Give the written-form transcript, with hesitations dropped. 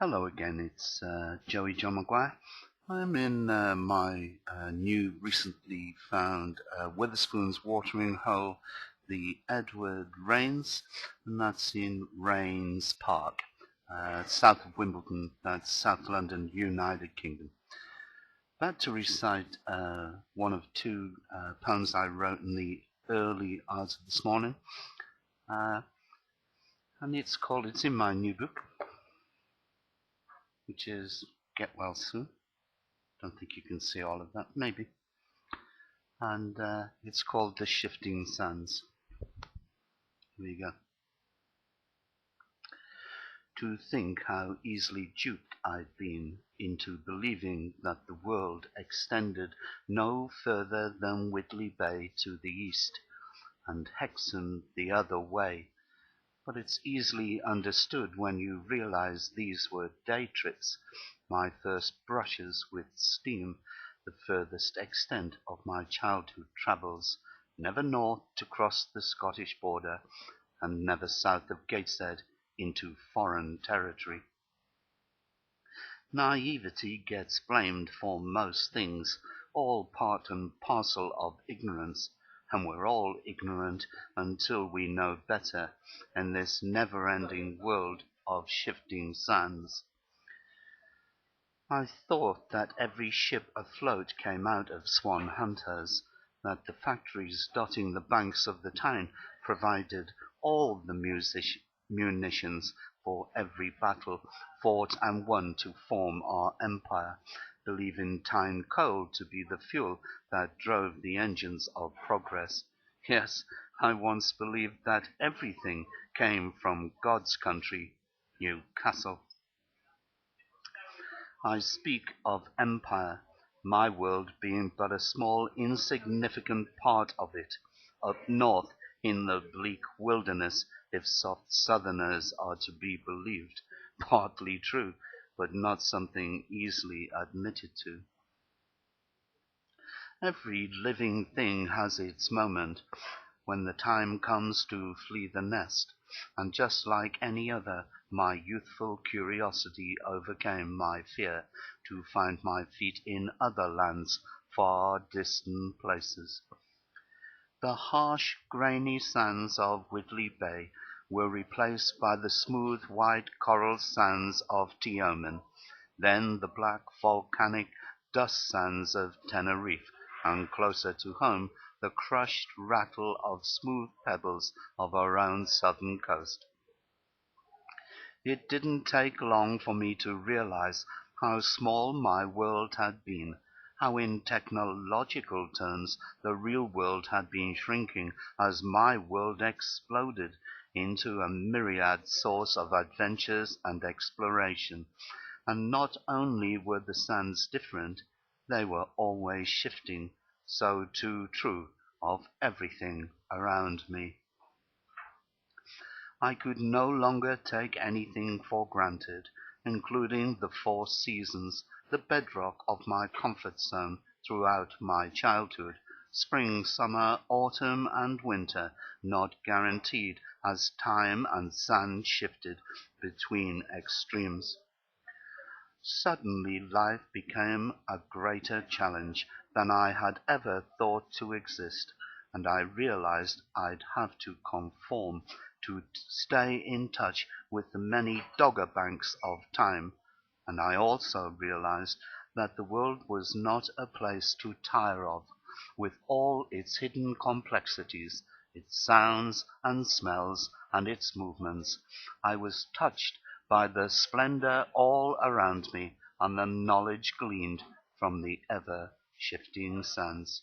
Hello again, it's Joey John Maguire. I'm in my new, recently found Wetherspoons watering hole, the Edward Rains, and that's in Rains Park, south of Wimbledon, that's South London, United Kingdom. About to recite one of two poems I wrote in the early hours of this morning, uh, and it's in my new book, which is Get Well Soon. Don't think you can see all of that, maybe. And it's called The Shifting Sands. Here we go. To think how easily duped I'd been into believing that the world extended no further than Whitley Bay to the east, and Hexham the other way. But it's easily understood when you realize these were day trips, my first brushes with steam, the furthest extent of my childhood travels, never north to cross the Scottish border, and never south of Gateshead into foreign territory. Naivety gets blamed for most things, all part and parcel of ignorance, and we're all ignorant until we know better in this never-ending world of shifting sands. I thought that every ship afloat came out of Swan Hunters, that the factories dotting the banks of the Tyne provided all the munitions for every battle fought and won to form our empire, believing Tyne coal to be the fuel that drove the engines of progress. Yes, I once believed that everything came from God's country, Newcastle. I speak of empire, my world being but a small insignificant part of it, up north in the bleak wilderness, if soft southerners are to be believed, partly true, but not something easily admitted to. Every living thing has its moment when the time comes to flee the nest, and just like any other, my youthful curiosity overcame my fear to find my feet in other lands, far distant places. The harsh, grainy sands of Whitley Bay were replaced by the smooth, white coral sands of Tioman, then the black, volcanic dust sands of Tenerife, and closer to home the crushed rattle of smooth pebbles of our own southern coast. It didn't take long for me to realize how small my world had been, how in technological terms the real world had been shrinking as my world exploded into a myriad source of adventures and exploration. And not only were the sands different, they were always shifting, so too true of everything around me. I could no longer take anything for granted, including the four seasons, the bedrock of my comfort zone throughout my childhood, spring, summer, autumn, and winter, not guaranteed as time and sand shifted between extremes. Suddenly life became a greater challenge than I had ever thought to exist, and I realized I'd have to conform to stay in touch with the many dogger banks of time, and I also realized that the world was not a place to tire of, with all its hidden complexities, its sounds and smells and its movements. I was touched by the splendor all around me and the knowledge gleaned from the ever shifting sands.